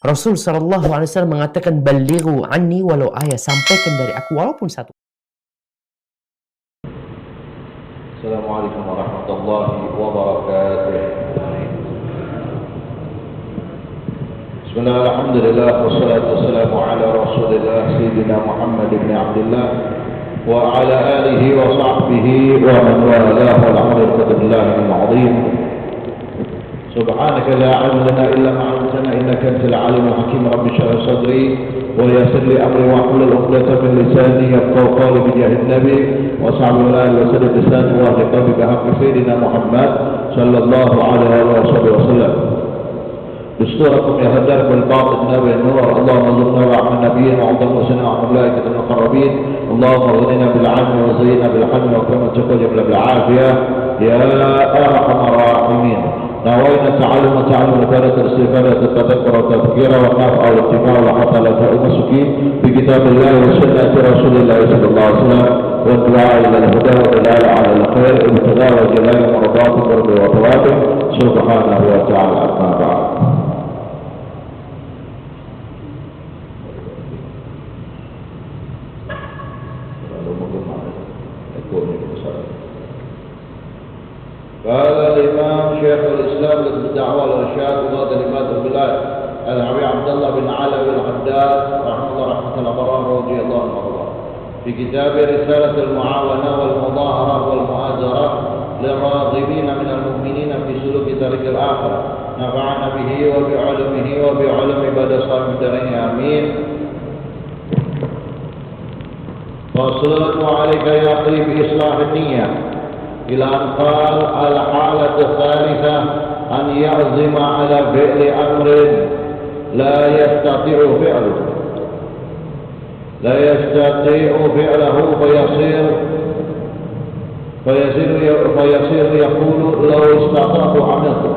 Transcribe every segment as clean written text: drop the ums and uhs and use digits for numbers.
Rasul sallallahu alaihi wasallam mengatakan, "Ballighu anni walau ayat." Sampaikan dari aku walaupun satu. Assalamualaikum warahmatullahi wabarakatuh. Bismillah, alhamdulillah, wassalatu wassalamu ala rasulillah sayyidina Muhammad ibn Abdullah wa ala alihi wa sahbihi wa man walah wal amru billahi al-azim. Subhanaka la ilma lana illa ma 'allamtana innaka antal alimul hakim. Rabbi shrah sadri wa yassir li amri wa hlul 'uqdatam min lisani yafqahu qawli bi jahi nabi wa sallallahu wa sallam lisani wa qalbi bi haqqi sayyidina Muhammad sallallahu alaihi wa sallam. بصوركم يهدر بالباطل نبي النور. اللهم ارزقنا وعم النبيين وعظم وسنا وعم الملائكة المقربين. اللهم اغننا بالعلم وزينا بالحلم وكرم تقول بالعافية يا ارحم الراحمين. نوينا تعلم الفرد الاستفادة التذكر والتذكير والنفع والاتباع وحتى لا تؤمسك بكتاب الله وسنة رسول الله صلى الله عليه وسلم والدعاء الى الهدى والدلال على الخير ابتغاء وجلال مرضات قرب وطواته سبحانه وتعالى. اما بعد. قال الإمام شيخ الإسلام للدعوة والإرشاد وقاد لمات البلاد العبي عبد الله بن علوي الحداد رحمه الله رحمة الأبرار رضي الله عنه في كتاب رسالة المعاونة والمظاهرة والمؤازرة للراغبين من المؤمنين في سلوك طريق الآخرة. نفعنا به وبعلمه وبعلم عباد صاحب الدارين آمين. فصل عليك يا أخي بإصلاح النية إلى أن قال الحالة الثالثة أن يعزم على فعل أمر لا يستطيع فعله فيصير يقول لو استطعت عملته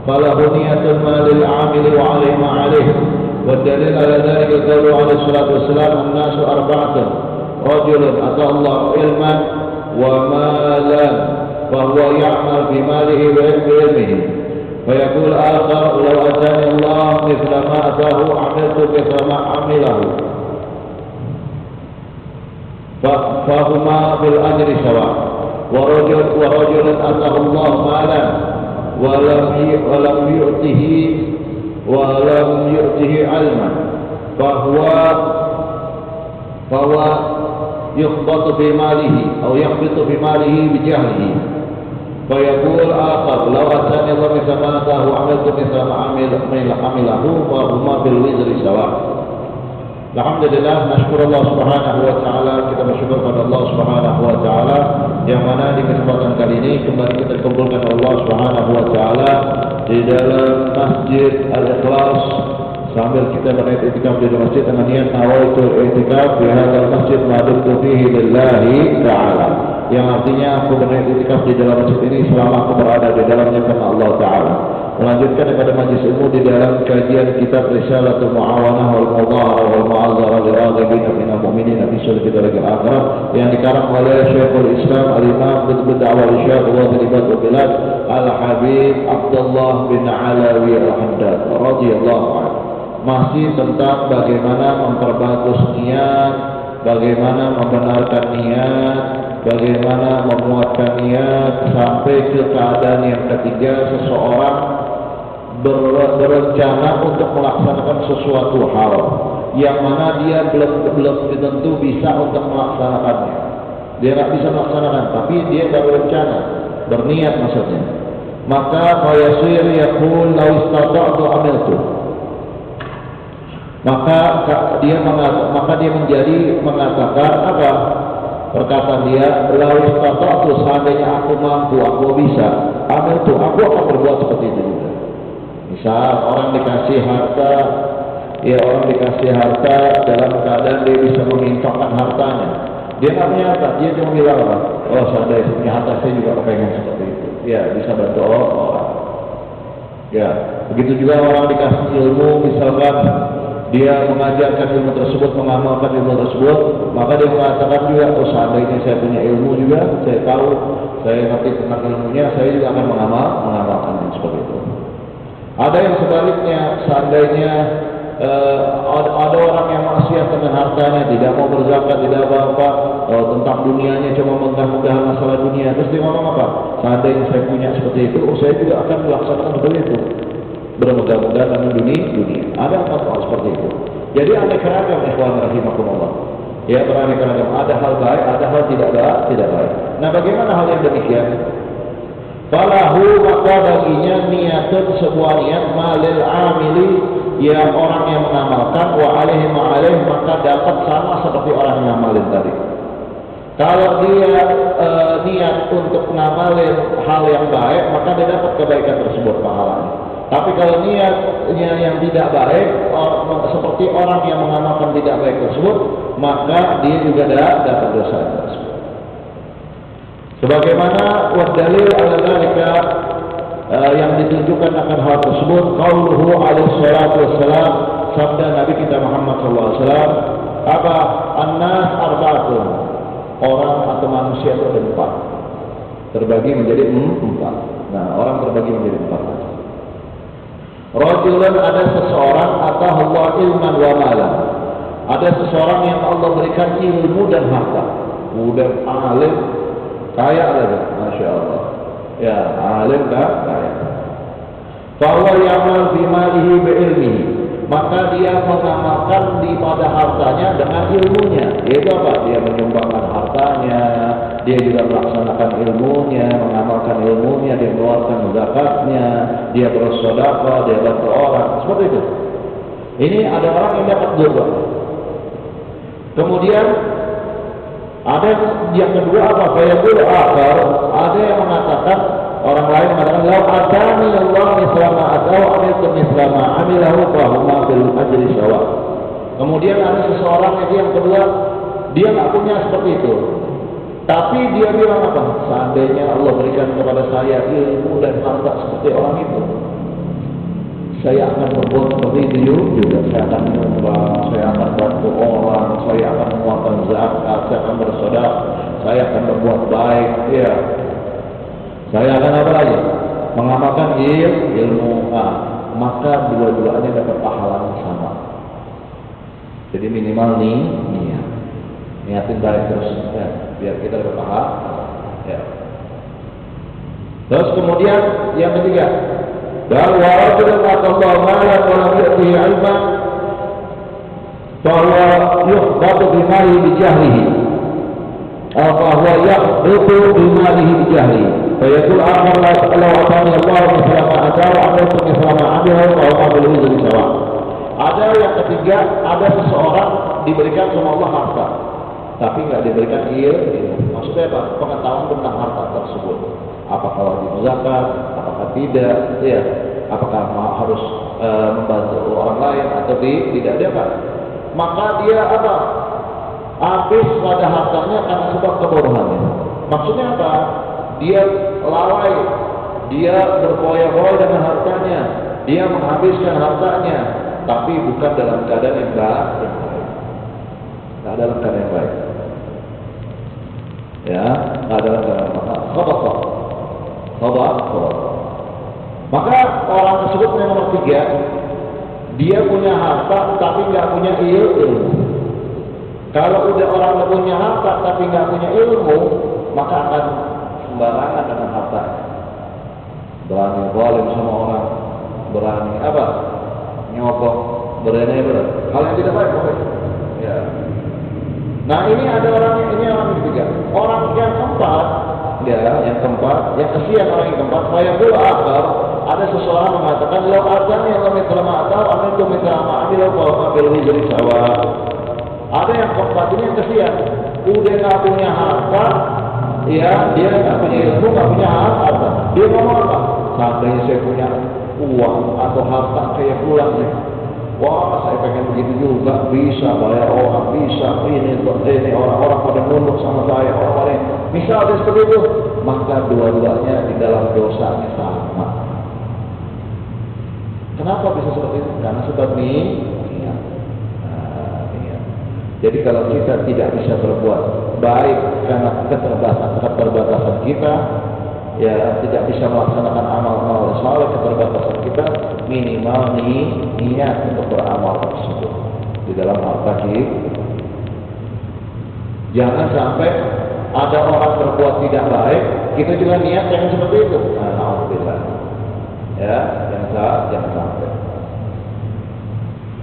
فله نية ما للعامل وعليه ما عليه. والدليل على ذلك قوله عليه الصلاة والسلام الناس أربعة: رجل أتى الله علما ومالا فهو يعمل بماله بعلمه فيقول آخر لو أتاني الله مثل ما أتاه عملت مثل ما عمله فهما بالأجر سواء. ورجل أتاه الله مالا ولم يؤته علما فهو يخبط في ماله أو يخبط في ماله بجهله فيقول آخر لو أتاني الله مثل ما أتاه عملت مثل ما عمله فهما بالوزر سواء. Alhamdulillah, nasyukur Allah subhanahu wa ta'ala. Kita bersyukur kepada Allah subhanahu wa ta'ala yang mana di kesempatan kali ini kembali kita dikumpulkan Allah subhanahu wa ta'ala di dalam Masjid Al-Ikhlas sambil kita beriktikaf di masjid dengan niat nawaitul i'tikaf di hadzal masjid ma dumtu fihi lillahi ta'ala, yang artinya aku beriktikaf di dalam masjid ini selama aku berada di dalamnya karena Allah ta'ala. Melanjutkan daripada majlis ilmu di dalam kajian kitab Risalatul Mu'awanah wal Mudhaharah wal Mu'azzarah liraghibin minal mu'minin fi sulh darajat akhirah yang dikarang oleh Syekhul Islam Al-Imam Qutb Da'wah Al-Syekh wa Talibat Bilad Al-Habib Abdullah bin Alawi Al-Haddad radhiyallahu anhu. Masih tentang bagaimana memperbagus niat, bagaimana membenarkan niat, bagaimana memuatkan niat sampai ke keadaan yang ketiga, seseorang berencana untuk melaksanakan sesuatu hal yang mana dia belum tentu bisa untuk melaksanakannya. Dia tidak bisa melaksanakan, tapi dia berencana, berniat maksudnya. Maka fayasir yaqul law istata'tu amiltu. Maka dia menjadi mengatakan apa? Perkataan dia, law istata'tu, seandainya aku mampu, aku bisa, amiltu, aku akan berbuat seperti itu juga. Misal orang dikasih harta dalam keadaan dia bisa menginfakkan hartanya. Dia nggak punya harta, dia cuma bilang apa? Oh, seandainya punya harta saya juga pengen seperti itu. Ya, bisa bantu orang. Ya, begitu juga orang dikasih ilmu, misalkan dia mengajarkan ilmu tersebut, mengamalkan ilmu tersebut, maka dia mengatakan juga, oh seandainya saya punya ilmu juga, saya tahu, saya ngerti tentang ilmunya, saya juga akan mengamalkan seperti itu. Ada yang sebaliknya, seandainya ada orang yang maksiat dengan hartanya, tidak mau berzakat, tidak apa-apa, tentang dunianya cuma megah-megahan masalah dunia, terus dia ngomong apa? Seandainya saya punya seperti itu, saya juga akan melaksanakan seperti itu, bermegah-megahan dengan dunia. Ada apa seperti itu? Jadi aneka ragam, ikhwan rahimakumullah. Ya, beraneka ragam. Ada hal baik, ada hal tidak baik. Nah, bagaimana hal yang demikian? Falahu, maka baginya niatun, sebuah niat, malil amili, ya orang yang mengamalkan, wa alaihi ma'alaih, maka dapat sama seperti orang yang ngamalin tadi. Kalau dia niat untuk ngamalin hal yang baik, maka dia dapat kebaikan tersebut, pahalanya. Tapi kalau niatnya yang tidak baik, seperti orang yang mengamalkan tidak baik tersebut, maka dia juga dapat dosa tersebut. Sebagaimana wadalil ala dzalika, yang ditunjukkan akan hal tersebut, qauluhu alaihi salatu wassalam, sabda Nabi kita Muhammad sallallahu alaihi wasallam, apa? An-nas arba'atun, orang atau manusia itu ada 4, terbagi menjadi 4. Nah, orang terbagi menjadi 4. Rajulun, ada seseorang, atahullah ilman wa malan, ada seseorang yang Allah berikan ilmu dan harta, udah alim, kaya lagi, masya Allah. Ya, alim kaya. Bahwa yamal bimalihi bi'ilmihi, maka dia mengamalkan di pada hartanya dengan ilmunya. Yaitu apa? Dia menyumbangkan hartanya, dia juga melaksanakan ilmunya, mengamalkan ilmunya, dia mengeluarkan zakatnya, dia bersedekah, dia bantu orang, seperti itu. Ini ada orang yang dapat 2. Kemudian ada yang kedua apa? Fayaqul akhar, ada yang mengatakan, orang lain mengatakan, "Lau atani Allah mislama atau amiltu mislama amilahu fa huma bil ajri sawa." Kemudian ada seseorang yang kedua, dia nggak punya seperti itu. Tapi dia bilang apa? Seandainya Allah berikan kepada saya ilmu dan harta seperti orang itu, saya akan berbuat seperti itu juga. Saya akan menyumbang, saya akan bantu orang, saya akan mengeluarkan zakat, saya akan bersedekah, saya akan berbuat baik, ya. Saya akan apa lagi? Mengamalkan ilmu. Maka dua-duanya dapat pahala yang sama. Jadi minimal niatin baik terus, ya, biar kita dapat pahala. Ya. Terus kemudian yang ketiga, dan warajulun atallaha malan wa lam yu'tihi 'ilman fa huwa yuhbatu bi malihi bi jahlihi aw fa huwa yahbatu bi malihi bi jahlihi fa yaqul akhar la atani Allah mithla ma atau amiltu mithla ma amilahu fa huwa bil wizri sawa. Ada yang ketiga, ada seseorang diberikan sama Allah harta, tapi nggak diberikan ilmu. Maksudnya apa? Pengetahuan tentang harta tersebut. Apakah wajib zakat, apakah tidak, ya, apakah harus membantu orang lain atau tidak, dia kan? Maka dia apa? Habis pada hartanya karena sebab kebodohannya. Maksudnya apa? Dia lalai, dia berfoya-foya dengan hartanya, dia menghabiskan hartanya, tapi bukan dalam keadaan yang baik, tidak dalam keadaan yang baik, ya, tidak dalam keadaan yang baik. Khobar. Maka orang tersebut yang nomor 3, dia punya harta tapi nggak punya ilmu. Kalau udah orang nggak punya harta tapi nggak punya ilmu, maka akan sembarangan dengan harta. Berani zalim sama orang, berani apa? Nyogok, berani hal yang tidak baik. Ya. Nah, ini ada orang yang ketiga. Orang yang keempat, yang kesian orang yang keempat, fayaqul akhar, ada seseorang mengatakan, "Lau atani Allah mithla ma atau amiltu mithla ma amilu fa huwa bil wizri sawa." Ada yang keempat ini yang kesian, udah nggak punya harta, ya, dia nggak punya ilmu, nggak punya harta. Dia ngomong apa? Seandainya saya punya uang atau harta kayak pulang nih, wah, saya pengen begitu juga, bisa bayar orang, bisa ini orang-orang pada nunduk sama saya, orang-orang misalnya seperti itu, maka dua-duanya di dalam dosanya sama. Kenapa bisa seperti itu? Karena sebab niat. Jadi kalau kita tidak bisa berbuat baik karena keterbatasan kita, ya, tidak bisa melaksanakan amal-amal saleh, keterbatasan kita, minimal niat untuk beramal tersebut di dalam harta kita. Jangan sampai ada orang berbuat tidak baik, kita juga niat yang seperti itu. Alhamdulillah. Ya, jangan sampai.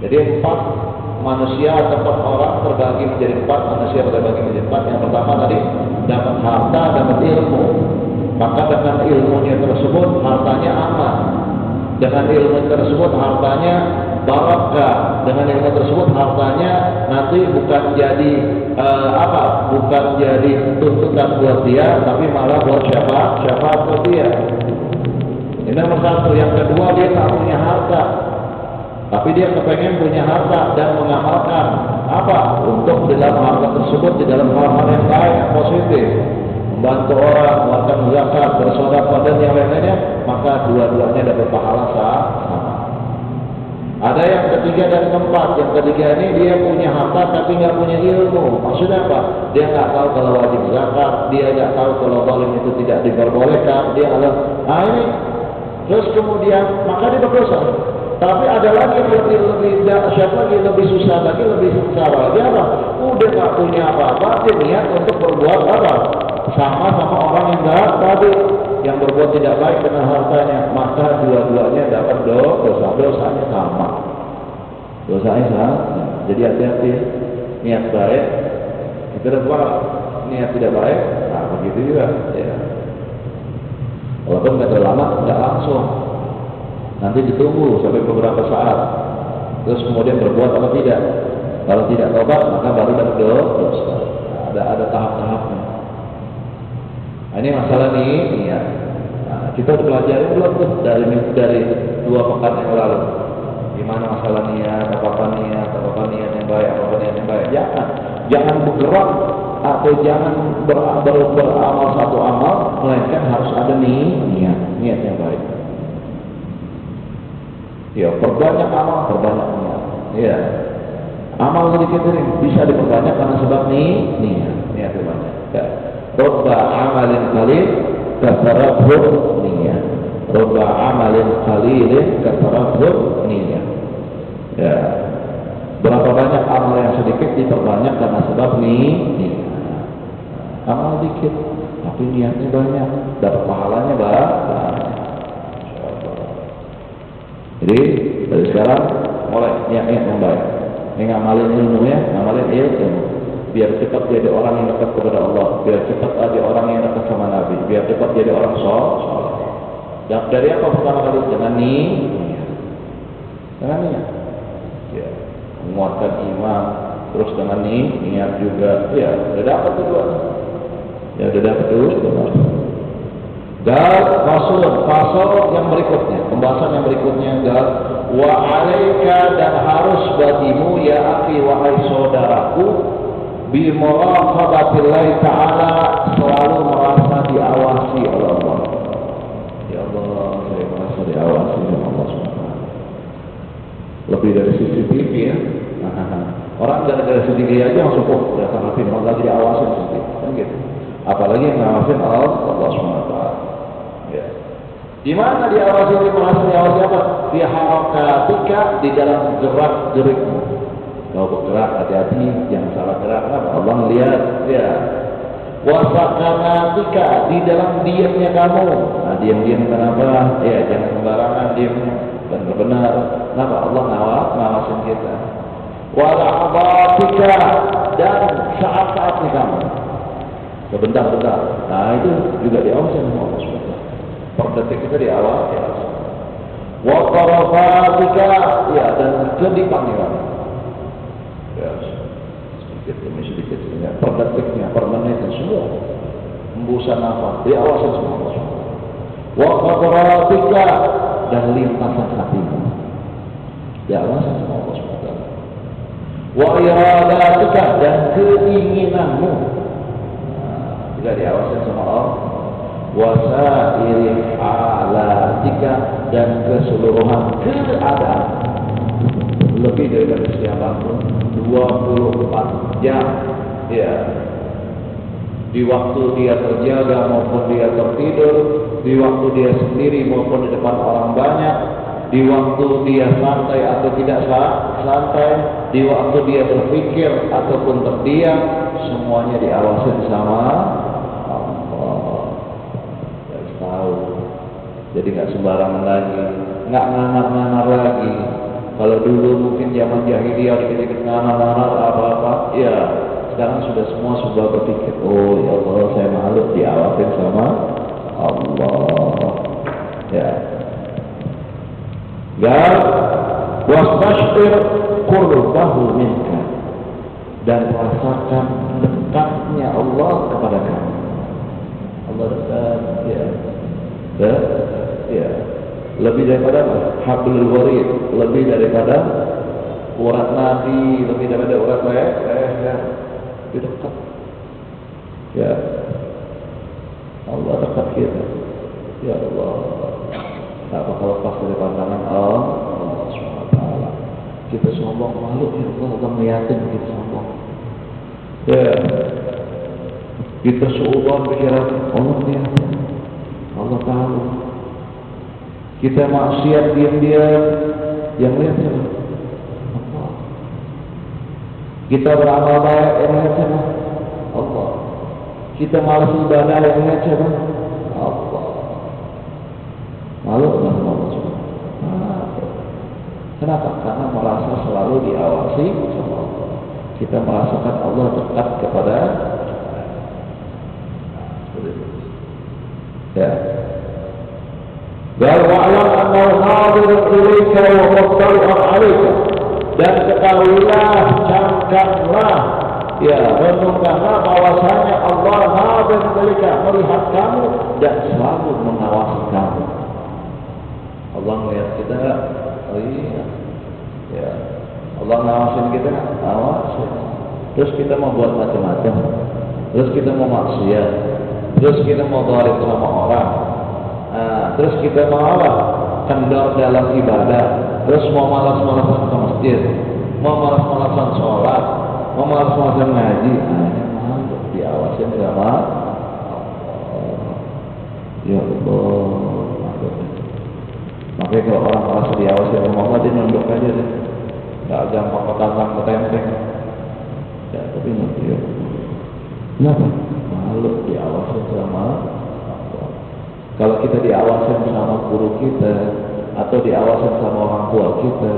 Jadi 4 manusia atau 4 orang terbagi menjadi 4 manusia terbagi menjadi 4. Yang pertama tadi dapat harta, dapat ilmu. Maka dengan ilmunya tersebut hartanya aman. Dengan ilmu tersebut hartanya barakah. Dengan ilmu tersebut hartanya nanti bukan jadi bukan jadi tuntutan buat dia, tapi malah buat syafaat buat dia. Ini nomor 1. Yang kedua, dia tak punya harta, tapi dia kepengen punya harta dan mengamalkan apa untuk di dalam harta tersebut di dalam hal-hal yang baik, yang positif, membantu orang, melakukan zakat, bersedekah dan yang lainnya, maka dua-duanya dapat pahala sama. Ada yang ketiga dan keempat. Yang ketiga ini dia punya harta tapi nggak punya ilmu. Maksudnya apa? Dia nggak tahu kalau wajib zakat, dia nggak tahu kalau zalim itu tidak diperbolehkan, dia ini. Terus kemudian maka dia berdosa. Tapi ada lagi yang lebih dahsyat lagi, lebih susah lagi, lebih sengsara lagi apa? Udah nggak punya apa-apa, dia niat untuk berbuat apa? Sama orang yang jahat tadi, yang berbuat tidak baik dengan hartanya, maka dua-duanya dapat dosanya sama. Dosanya sama. Jadi hati-hati, niat baik kita dapat, niat tidak baik, nah begitu juga. Ya. Walaupun kata lama, tidak langsung. Nanti ditunggu sampai beberapa saat, terus kemudian berbuat atau tidak. Kalau tidak tobat, maka baru dapat dosa. Ada tahap-tahapnya. Nah, ini masalah nih, ya. Nah, kita udah pelajari belum tuh dari 2 pekan yang lalu. Gimana masalah niat, apa niat yang baik, apa niat yang baik. Jangan bergerak atau jangan beramal satu amal, melainkan harus ada niat yang baik. Ya, perbanyak amal, perbanyak niat. Ya, amal sedikit ini bisa diperbanyak karena sebab niat banyak. Ya. Robba amalin qalil kasarathu niat. Robba amalin qalilin kasarathu niat. Ya, berapa banyak amal yang sedikit diperbanyak karena sebab niat. Amal dikit, tapi niatnya banyak, dapat pahalanya banyak. Jadi dari sekarang mulai niat yang baik, ngamalin ilmunya, ngamalin ilmu, biar cepat jadi orang yang dekat kepada Allah, biar cepat jadi orang yang dekat sama Nabi, biar cepat jadi orang soleh. Dan dari apa pertama kali? Dengan niat, ya, menguatkan iman, terus dengan niat juga, ya, udah dapat kedua, ya udah dapat kedua. Dan fasal yang berikutnya, pembahasan yang berikutnya adalah wa alaika, dan harus bagimu ya akhi wahai saudaraku, bi muraqabatillahi ta'ala, selalu merasa diawasi oleh Allah. Ya Allah, saya merasa diawasi oleh Allah SWT. Lebih dari CCTV ya. Orang gara-gara CCTV aja langsung datang hati, malah diawasi CCTV kan gitu. Apalagi yang ngawasin Allah SWT. Ya. Di mana diawasi, merasa diawasi apa? Fi harakatika, di dalam gerak-gerikmu. Kalau bergerak hati-hati, jangan salah gerak. Allah melihat. Ya. Wasakanatika, di dalam diamnya kamu. Nah, diam-diam kenapa? Ya, jangan sembarangan diamnya. Benar-benar. Kenapa? Allah ngawasin kita. Wala'abatika, dan saat-saatnya kamu. Sebentar-bentar. Nah, itu juga diawasi sama Allah SWT. Per detik kita diawasi. Wa tarafatika, ya, dan kedipannya kamu. Ya, sedikit demi sedikit, ya, per detiknya, per menitnya, semua hembusan nafas diawasi sama Allah SWT. Wa qadratika, dan lintasan hatimu diawasi sama Allah SWT. Wa iradatika, dan keinginanmu juga diawasi sama Allah. Wasairi halatika, dan keseluruhan keadaan, lebih dari siapapun, 24 jam, ya, di waktu dia terjaga maupun dia tertidur, di waktu dia sendiri maupun di depan orang banyak, di waktu dia santai atau tidak santai, di waktu dia berpikir ataupun terdiam, semuanya diawasin sama Allah. Harus tahu. Jadi nggak sembarangan lagi, nggak nganar-nganar lagi. Kalau dulu mungkin zaman jahiliyah dikit-dikit nganar-nganar apa-apa, ya sekarang sudah semua sudah berpikir, oh ya Allah, saya malu diawasin sama Allah. Ya. Dan wastashir qurbahu minka, dan rasakan dekatnya Allah kepada kamu. Allah dekat, ya. Ya. Lebih daripada hablul warid, lebih daripada urat nadi, lebih daripada urat leher, ya. Lebih dekat. Ya. Allah dekat kita. Ya Allah. Tak bakal lepas dari pandangan Allah SWT. Kita sombong, malu ya Allah melihatin kita sombong. Ya. Kita seubah pikiran, Allah melihatin, Allah tahu. Kita maksiat diam-diam, yang lihat siapa? Allah. Kita beramal baik, yang lihat siapa? Allah. Kita malas ibadah, yang lihat siapa? Allah. Malu dengan Allah SWT. Kenapa? Karena merasa selalu diawasi sama Allah. Kita merasakan Allah dekat kepada ya. Dan wa'lam annahu hadirun ilaika wa muttali'un 'alaika. Dan ketahuilah, camkanlah, ya, renungkanlah bahwasanya Allah hadir ilaika, melihat kamu dan selalu mengawasi kamu. Allah melihat kita, oh iya, ya. Allah ngawasin kita, awasin. Terus kita mau buat macam-macam, terus kita mau maksiat, terus kita mau dhalim sama orang, terus kita mau apa? Kendor dalam ibadah, terus mau malas-malasan ke masjid, mau malas-malasan sholat, mau malas-malasan ngaji, ini diawasin sama Allah. Ya Allah. Makanya kalau orang merasa diawasi oleh Allah, dia nunduk aja deh, nggak gampang ketantang ketenteng. Ya, tapi nanti ya, kenapa? Malu diawasi sama Allah. Kalau kita diawasi sama guru kita, atau diawasi sama orang tua kita,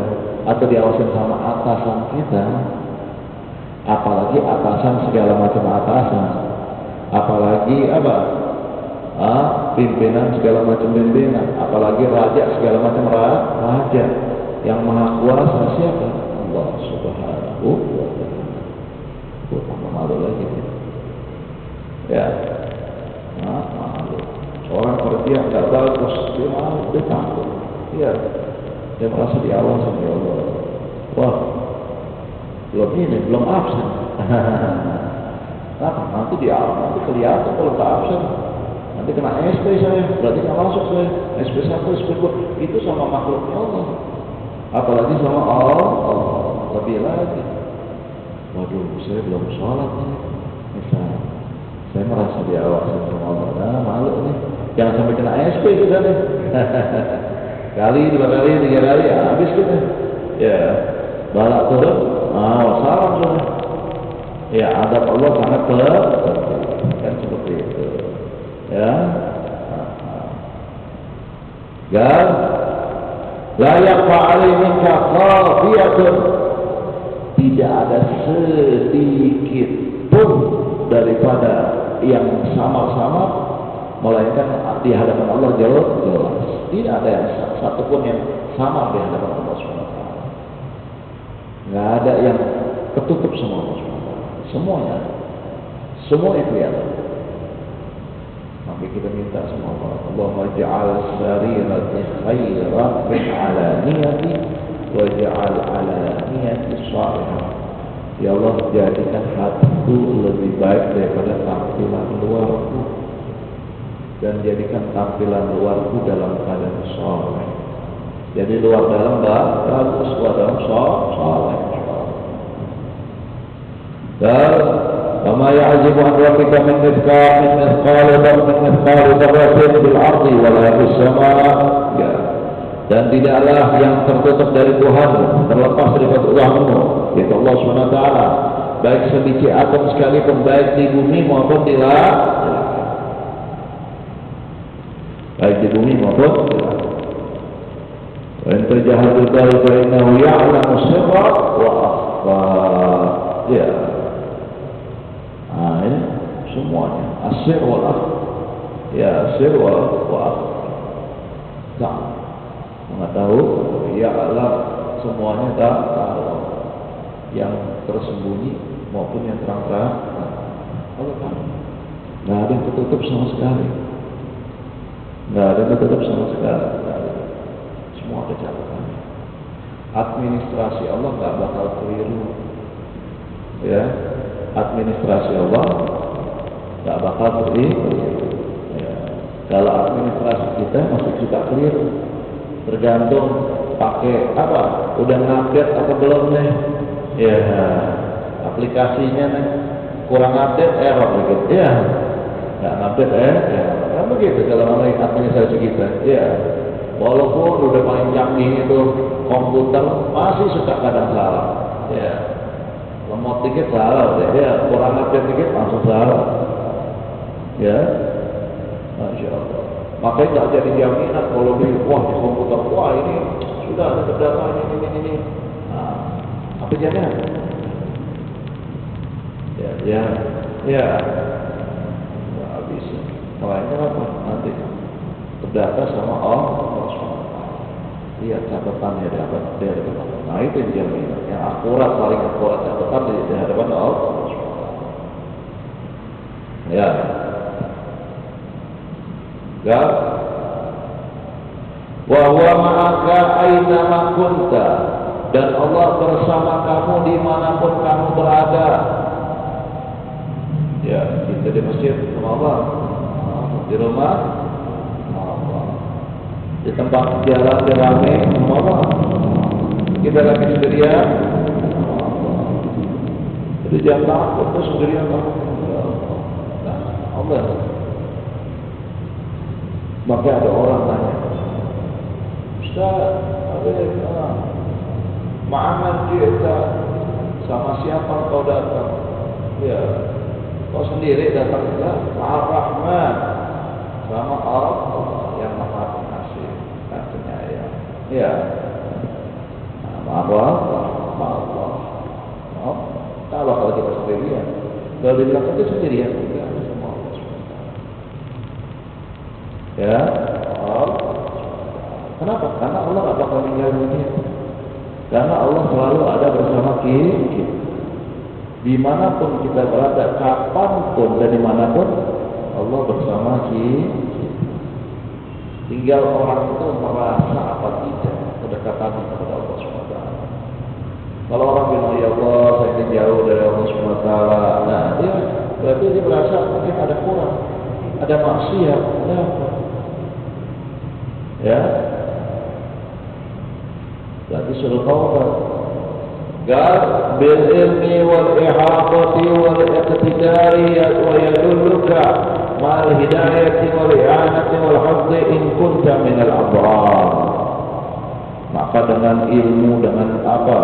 atau diawasi sama atasan kita, apalagi atasan segala macam atasan, apalagi apa? Pimpinan segala macam pimpinan, apalagi raja segala macam raja. Yang maha kuasa siapa? Allah Subhanahu wa ta'ala. Bukan malu lagi ya. Malu. Orang kerja nggak bagus, dia malu, dia takut, ya, dia merasa diawasi oleh Allah. Wah, belum absen. Nanti nanti kelihatan kalau tak absen. Nanti kena SP saya, berarti nggak masuk saya. SP 1, SP 2, itu sama makhluknya Allah. Apalagi sama Allah, lebih lagi. Waduh, saya belum sholat nih. Misalnya, saya merasa diawasi sama Allah. Nah, malu nih. Jangan sampai kena SP kita nih. Kali, 2 kali, 3 kali, habis kita. Ya, balak turun, wassalam sudah. Ya, adab Allah sangat kan seperti itu. Ya, dan la yaqa alaika khafiyatun, tidak ada sedikit pun daripada yang samar-samar melainkan di hadapan Allah jelas. Tidak ada yang satupun yang samar di hadapan Allah SWT. Nggak ada yang ketutup sama Allah SWT. Semuanya, semua itu ya. Maka kita minta sama Allah, Allahumma ja'al sarirati khairan min alaniyati wa ja'al alaniyati salihah. Ya Allah, jadikan hatiku lebih baik daripada tampilan luarku, dan jadikan tampilan luarku dalam keadaan saleh. Jadi luar dalam bagus, luar dalam saleh. Dan وما يعزب عن ربك من مثقال ذرة في الأرض ولا في السماء. dan tidaklah yang tertutup dari Tuhanmu terlepas dari Tuhanmu, yaitu Allah SWT, baik sebiji atom sekalipun, baik di bumi maupun di langit, baik di bumi maupun di langit. Wa in tajahadu bihi fa innahu ya'lamu sirra wa akhfa. Ya, ini semuanya asir wal akhfa. Ya, asir wal akhfa. Tak mengetahui, ya Allah semuanya tak tahu, yang tersembunyi maupun yang terang-terang Allah tahu. Nggak ada yang tertutup sama sekali, nggak ada yang tertutup sama sekali, nggak ada. Semua ada catatannya. Administrasi Allah nggak bakal keliru, ya. Administrasi Allah nggak bakal keliru. Ya. Kalau administrasi kita masih suka keliru, tergantung pakai apa, udah ngupdate atau belum nih, ya aplikasinya nih kurang update, error gitu, ya nggak update, kan begitu kalau namanya administrasi kita, ya walaupun udah paling canggih itu komputer masih suka kadang salah, ya lemot dikit salah, ya kurang update dikit langsung salah, ya Masya Allah. Makanya nggak jadi jaminan kalau di komputer, wah ini sudah ada data ini. Nah, apa jaminan? Ya, nggak bisa. Makanya apa? Nanti terdata sama Allah. Lihat catatannya dapat dari tempat. Nah itu jaminan yang akurat, paling akurat catatan di hadapan Allah. Ya. Wa huwa ma'aka aina kunta, dan Allah bersama kamu dimanapun kamu berada. Ya, kita di masjid sama Allah, di rumah Allah, di tempat jalan di rame sama Allah, kita lagi sendirian Allah. Jadi jangan takut tuh sendirian Allah. Maka ada orang tanya, Ustaz, ma'aman kita, sama siapa kau datang? Ya, kau sendiri datang juga. Ma'ar-Rahman, sama Allah yang Maha Pengasih dan Penyayang. Ya, ma'ar-Rahman. Kalau kita sendirian, kalau dibilang itu sendirian juga. Ya, kenapa? Karena Allah tidak bakal meninggalkan kita. Karena Allah selalu ada bersama kita. Dimanapun kita berada, kapanpun dan dimanapun, Allah bersama kita. Tinggal orang itu merasa apa tidak kedekatan kepada Allah SWT. Kalau orang bilang, ya Allah, saya ingin jauh dari Allah SWT, nah dia berarti dia merasa mungkin ada kurang, ada maksiat, ada apa? Ya, berarti suruh taubat. Qal bil ilmi wal ihaqati wal iqtidari wa yadulluka ma'al hidayati wal i'anati wal hafzi in kunta minal abrar. Maka dengan ilmu, dengan apa,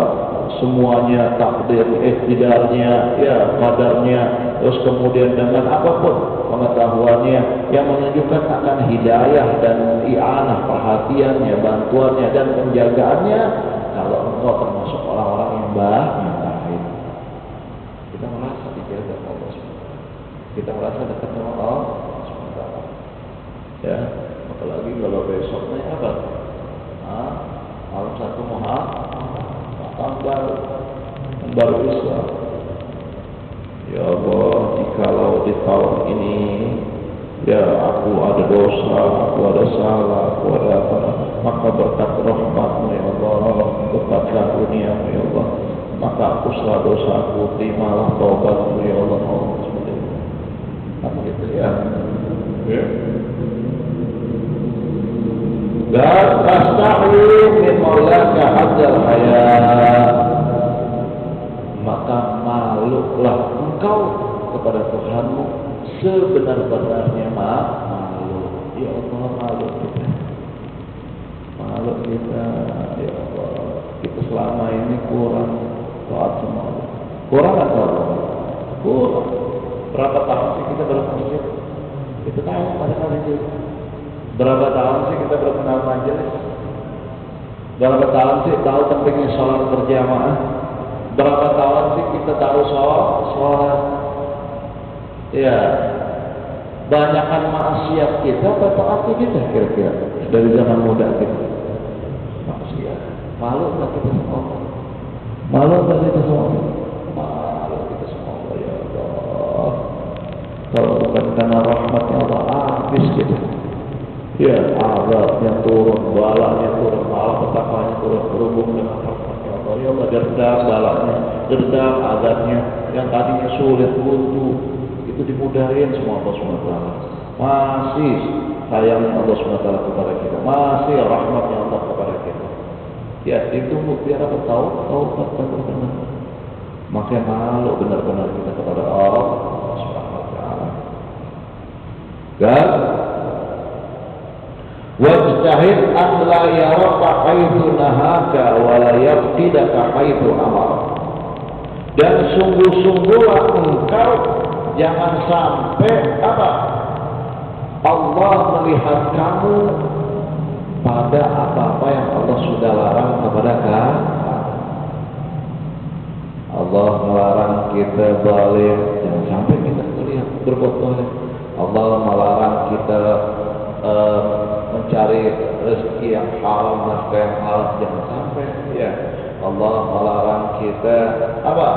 semuanya, takdir, ikhtidarnya, ya qadarnya, terus kemudian dengan apapun pengetahuannya yang menunjukkan akan hidayah dan i'anah, perhatiannya, bantuannya dan penjagaannya, kalau engkau termasuk orang-orang yang baik, kita merasa dijaga Allah SWT. Kita merasa dekat dengan Allah SWT. Ya, apalagi kalau besoknya apa? Malam satu baru Islam. Ya Allah, jikalau di tahun ini, ya aku ada dosa, aku ada salah, aku ada apa, maka berkat rahmat-Mu ya Allah, berkat karunia-Mu ya Allah, maka hapuslah dosaku, terimalah taubat-Mu ya Allah. Seperti itu. Apa gitu ya? Ya. La tastahi min maulaka hadzal hayat, maka malulah engkau kepada Tuhanmu sebenar-benarnya malu. Ya Allah, malu kita, malu makhluk kita, ya Allah, kita selama ini kurang taat sama Allah. Kurang nggak taat? Kurang. Berapa tahun sih kita bermasjid? Kita tahu pada hari itu. Berapa tahun sih kita berkenal majelis? Berapa tahun sih tahu pentingnya sholat berjamaah? Berapa tahun sih kita tahu sholat? Ya, banyakkan maksiat kita atau taat kita kira-kira dari zaman muda kita. Maksiat. Malu nggak kita semua? Malu nggak kita semua? Malu kita semua, ya Allah. Kalau bukan karena rahmatnya Allah, habis kita. Ya, azabnya turun, balanya turun, malapetaka turun, berhubung dengan rahmatnya Allah. Ya Allah, dendam balanya, dendam azabnya yang tadinya sulit, buntu, itu dimudahin semua Allah SWT. Masih sayangnya Allah SWT kepada kita, masih rahmatnya Allah kepada kita. Ya, ditunggu biar apa tahu benar. Makanya malu benar-benar kita kepada Allah SWT. Dan wajtahid an la yaraka haitsu nahaka wa la yaqidaka haitsu amara. Dan sungguh-sungguhlah engkau jangan sampai apa? Allah melihat kamu pada apa-apa yang Allah sudah larang kepada kamu. Allah melarang kita zalim, jangan sampai kita melihat berbuat zalim. Allah melarang kita mencari rezeki yang halal, nafkah yang halal, jangan sampai. Ya, Allah melarang kita apa?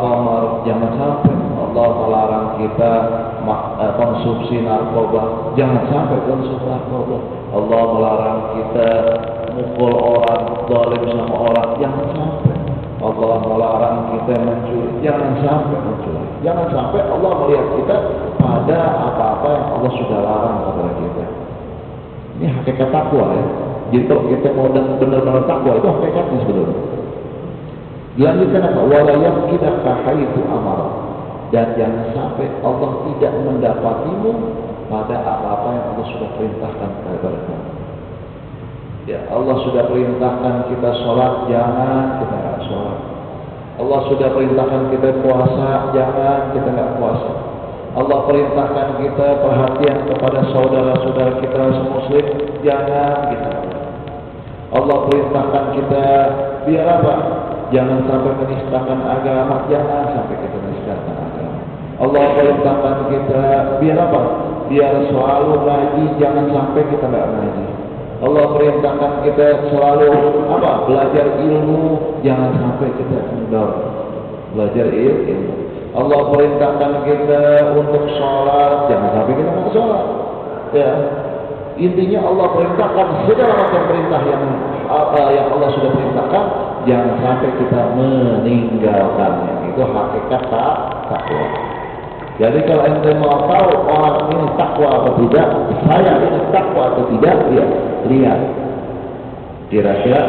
Khamar, jangan sampai. Allah melarang kita konsumsi narkoba, jangan sampai konsumsi narkoba. Allah melarang kita mukul orang, zalim sama orang, jangan sampai. Allah melarang kita mencuri, jangan sampai mencuri. Jangan sampai Allah melihat kita pada apa-apa yang Allah sudah larang kepada kita. Ini hakikat takwa ya. Jadi kalau kita mau benar-benar takwa itu hakikatnya sebenarnya. Dilanjutkan apa? Wala yaqidaka haitsu amara. Dan jangan sampai Allah tidak mendapatimu pada apa-apa yang Allah sudah perintahkan kepada kamu. Ya, Allah sudah perintahkan kita sholat, jangan kita nggak sholat. Allah sudah perintahkan kita puasa, jangan kita nggak puasa. Allah perintahkan kita perhatian kepada saudara-saudara kita muslim, jangan kita. Allah perintahkan kita biar apa? Jangan sampai menistakan agama, jangan sampai kita menistakan agama. Allah perintahkan kita biar apa? Biar selalu ngaji, jangan sampai kita nggak ngaji. Allah perintahkan kita selalu apa? Belajar ilmu, jangan sampai kita kendor belajar ilmu. Allah perintahkan kita untuk sholat, jangan sampai kita mau sholat. Ya, intinya Allah perintahkan segala macam perintah yang Allah sudah perintahkan, jangan sampai kita meninggalkannya. Itu hakikat takwa. Jadi kalau ente mau tahu orang ini takwa atau tidak, saya ini takwa atau tidak, ya lihat kira-kira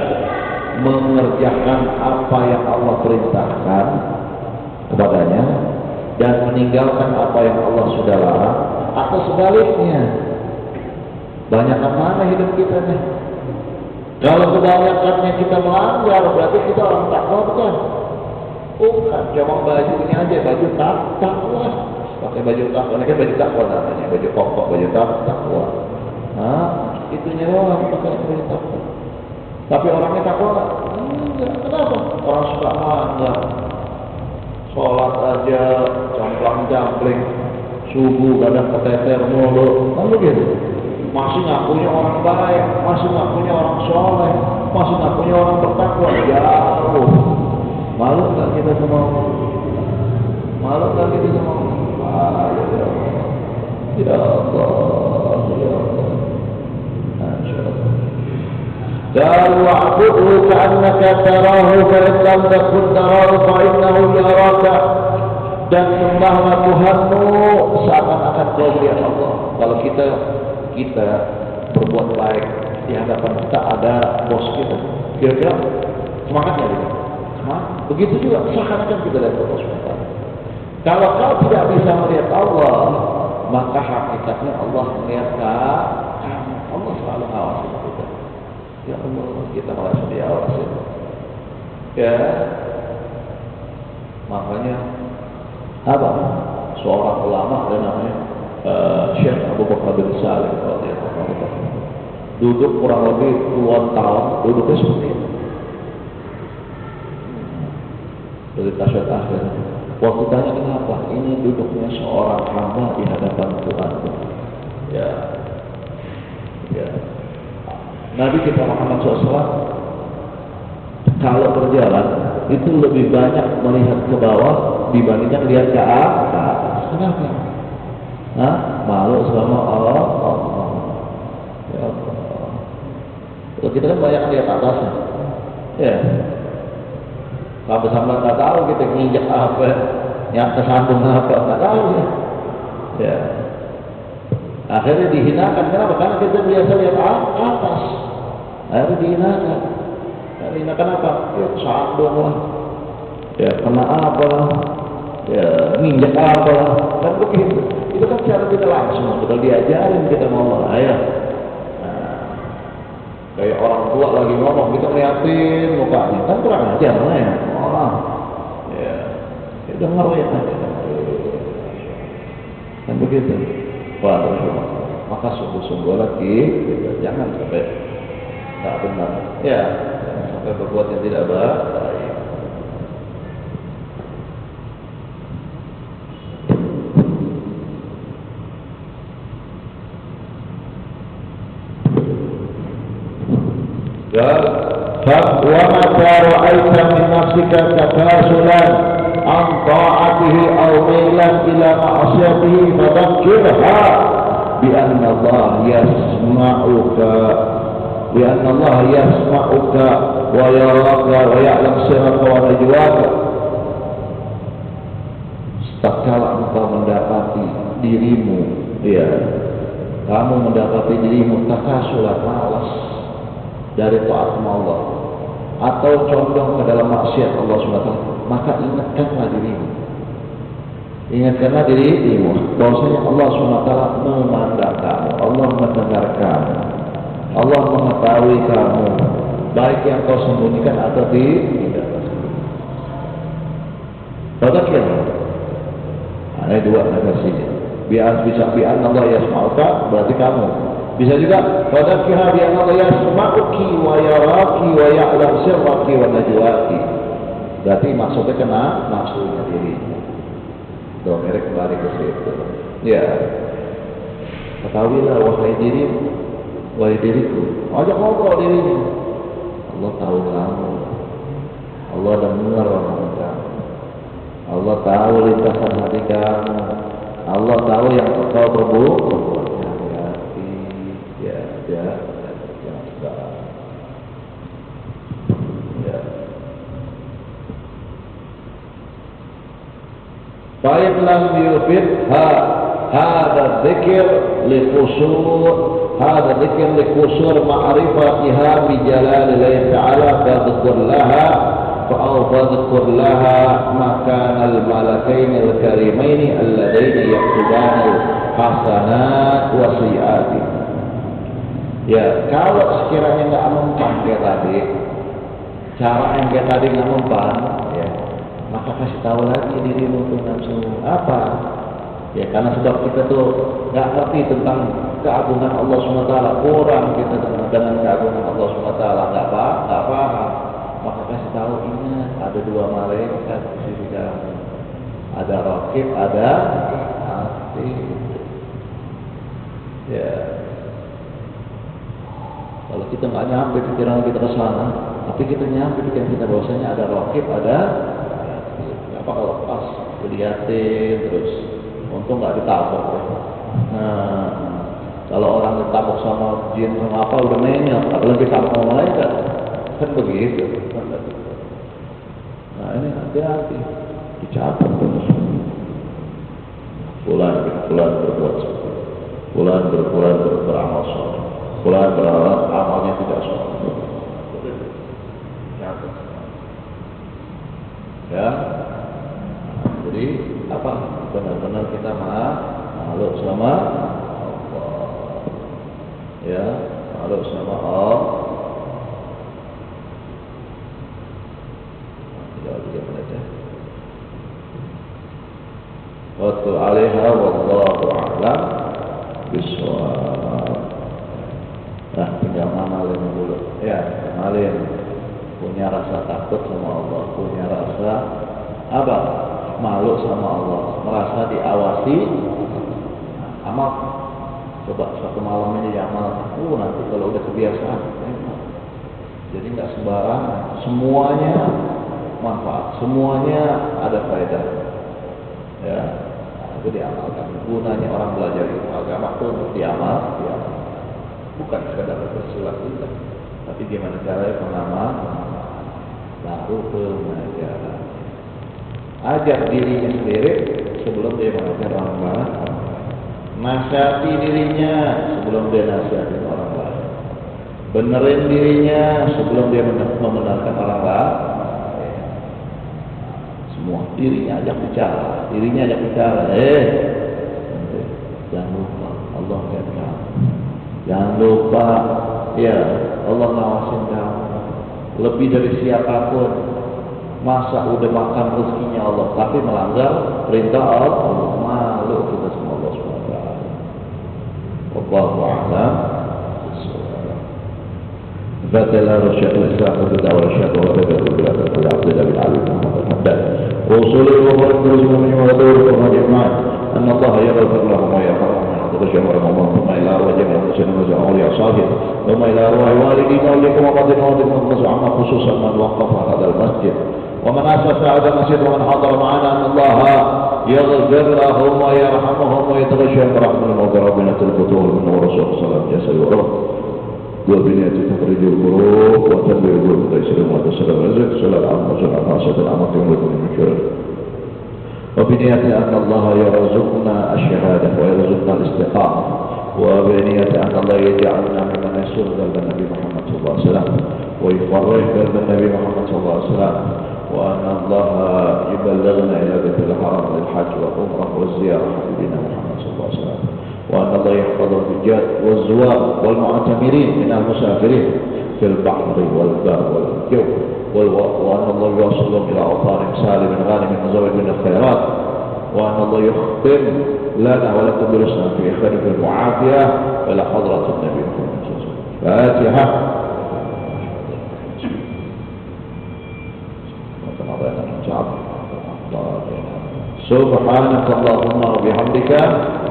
mengerjakan apa yang Allah perintahkan kepadanya dan meninggalkan apa yang Allah sudah larang, atau sebaliknya. Banyakkan mana hidup kita nih? Kalau kebanyakannya kita melanggar, berarti kita orang takwa bukan? Bukan, cuma bajunya aja, baju takwa. Pakai baju takwa, ini kan baju takwa namanya, baju pokok, baju takwa. Nah, itunya doang pakai baju takwa. Tapi orangnya takwa enggak. Kenapa? Orang suka melanggar. Sholat aja, camplang-campling, subuh kadang keteter mulu, lalu gitu. Masih ngakunya orang baik, masih ngakunya orang soleh, masih ngakunya orang bertakwa, jauh. Malu nggak kita semua? Malu nggak kita semua? Malu ya Allah, ya Allah, ya Allah. Masya Allah. Dan wa'budhu ka'annaka tarahu fa'in lam takun tarahu fa'innahu yaraka. Dan sembahlah Tuhanmu seakan-akan kau melihat Allah. Kalau kita berbuat baik di hadapan kita ada bos kita, kira-kira semangatnya gitu. Semangat. Begitu juga seakan-akan kita lihat Allah SWT. Kalau kau tidak bisa melihat Allah, maka hakikatnya Allah melihat kamu. Allah selalu ngawasi kita. Ya Allah, kita merasa diawasi. Ya, makanya apa? Seorang ulama ada namanya Syekh Abu Bakar bin Salih radhiyallahu anhu. Duduk kurang lebih puluhan tahun, duduknya seperti itu. Dari tasyahud akhir. Waktu tanya kenapa? Ini duduknya seorang hamba di hadapan Tuhan. Ya, ya. Nabi kita Muhammad SAW kalau berjalan itu lebih banyak melihat ke bawah dibandingkan lihat ke atas. Kenapa? Hah? Malu sama Allah. Ya Allah. Kalau kita kan banyak lihat atasnya. Ya. Sampai nggak tahu kita nginjak apa, yang kesandung apa, nggak tahu ya. Ya. Akhirnya dihinakan. Kenapa? Karena kita biasa lihat atas. Akhirnya dihinakan. Dihinakan apa? Ya sandung lah. Ya kena apa lah. Ya nginjak apa lah. Kan begitu. Itu kan cara kita langsung. Kalau diajarin kita ngomong, ayah. Kayak orang tua lagi ngomong, kita ngeliatin mukanya, kan kurang ajar lah ya orang. Ya, dengar ya kan begitu. Wah, maka sungguh-sungguh lagi, kita jangan sampai tak benar. Ya, jangan sampai berbuat yang tidak baik. وَمَتَى رَأَيْتَ مِنْ نَفْسِكَ تَكَاسُلًا عَنْ طَاعَتِهِ أَوْ مَيْلًا إِلَى مَعْصِيَتِهِ فَذَكِّرْهَا بِأَنَّ اللَّهَ يَسْمَعُكَ وَيَرَاكَ وَيَعْلَمُ سِرَّكَ وَنَجْوَاكَ. Tatkala engkau mendapati dirimu, ya, kamu mendapati dirimu takasulan, malas dari taat Allah atau condong ke dalam maksiat Allah SWT, maka ingatkanlah dirimu. Ingatkanlah dirimu bahwasanya Allah SWT memandang kamu, Allah mendengar kamu, Allah mengetahui kamu, baik yang kau sembunyikan atau tidak. Bagaimana? Ada dua negasinya. Bisa Allah yasma'uka, berarti kamu. Bisa juga fadzakirha bi anna Allah yasma'uki wa yaraki wa ya'lam sirraki wa najwaki. Berarti maksudnya kena nafsunya diri. Domir kembali ke situ. Ya. Ketahuilah wahai diriku. Ajak ngobrol dirinya. Allah tahu kamu. Allah dengar omongan kamu. Allah tahu lintasan hati kamu. Allah tahu yang kau berbuat. Baik lam yufid hada dzikr liqusur ma'rifatiha bi jalalillahi ta'ala fadhkur laha makan al-malakain al-karimain alladaina yaktuban al-hasanat wa sayyi'at. Ya, kalau sekiranya nggak mempan kayak tadi, cara yang kayak tadi nggak mempan, ya, maka kasih tahu lagi dirimu tuh nafsu apa? Ya, karena sebab kita tuh nggak ngerti tentang keagungan Allah SWT, kurang kita dengan keagungan Allah SWT, nggak paham. Maka kasih tahu, ingat ada dua malaikat di sisi kamu, ada Raqib, ada Atid. Ya. Kalau kita nggak nyampe pikiran kita ke sana, tapi kita nyampe pikiran kita bahwasanya ada Raqib, ada apa kalau pas dilihatin terus, untung nggak ditabok ya. Nah, kalau orang ditabok sama jin sama apa udah menyok, apalagi sama malaikat, kan begitu. Nah ini hati-hati, dicabut terus. Fulan berbuat seperti itu. Fulan beramal soleh. Fulan amalnya tidak soleh. Ya, jadi apa? Benar-benar kita makhluk sama Allah. Ya, makhluk sama Allah. Wa alaiha wallahu a'lam bishawab. Nah, tinggal ngamalin dulu. Ya, ngamalin. Punya rasa takut sama Allah, punya rasa apa? Malu sama Allah, merasa diawasi. Nah, amal. Coba satu malam ini amal. Nanti kalau udah kebiasaan, jadi nggak sembarangan. Semuanya manfaat, semuanya ada faedah. Ya, itu diamalkan. Gunanya orang belajar agama itu untuk diamal, bukan sekedar bersilat tidak, tapi gimana caranya pengamal, baru pengajaran. Ajar dirinya sendiri sebelum dia mengajar orang lain. Nasihati dirinya sebelum dia nasihatin orang lain. Benerin dirinya sebelum dia membenarkan orang lain. Semua dirinya ajak bicara, jangan lupa Allah lihat kamu, jangan lupa ya Allah ngawasin kamu lebih dari siapapun. Masa udah makan rezekinya Allah tapi melanggar perintah Allah, malu kita sama Allah SWT. Wallahu a'lam. فاتلا رشاد الإسلام والدعوة والشهادة والبدء والبلاد والعبد لله بالعلم محمد الحمدان ووصول الوفاء والرزق من ودور القرآن إجماع أن الله يغفر لهم ويرحمهم من عبد الشهر الله ثم إلى أرواح جميع المسلمين وجميع أولياء صالحين ثم إلى أرواح والدينا ولكم وقدم ولكم وزعما خصوصا من وقف هذا المسجد ومن أسس هذا المسجد ومن حضر معنا أن الله يغفر لهم ويرحمهم ويتغشهم برحمة وبربنا البطول من ورسول صلى الله عليه وسلم وبنية تخرج القلوب وتنبي القلوب وتيسير وتسلم الرزق صلى الله عليه وسلم خاصة الأمر ويكون من شر وبنية أن الله يرزقنا الشهادة ويرزقنا الاستقامة وبنية أن الله يجعلنا ممن يسر قلب النبي محمد صلى الله عليه وسلم ويفرح قلب النبي محمد صلى الله عليه وسلم وأن الله يبلغنا إلى بيت الحرم للحج والعمرة والزيارة حبيبنا محمد صلى الله عليه وسلم وأن الله يحفظ الحجاج والزوار والمعتمرين من المسافرين في البحر والبر والجو وأن الله يوصلهم إلى أوطان سالم غانم مزود من الخيرات وأن الله يختم لنا ولكم برسنا في خير المعافية إلى حضرة النبي محمد صلى الله عليه وسلم. فاتحة. سبحانك اللهم وبحمدك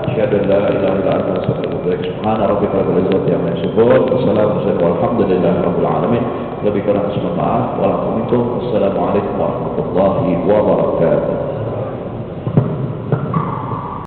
أشهد أن لا إله إلا أنت أستغفرك. سبحان ربك رب العزة عما يصفون وسلام والحمد لله رب العالمين. Lebih kurang mohon maaf. Wassalamualaikum warahmatullahi wabarakatuh.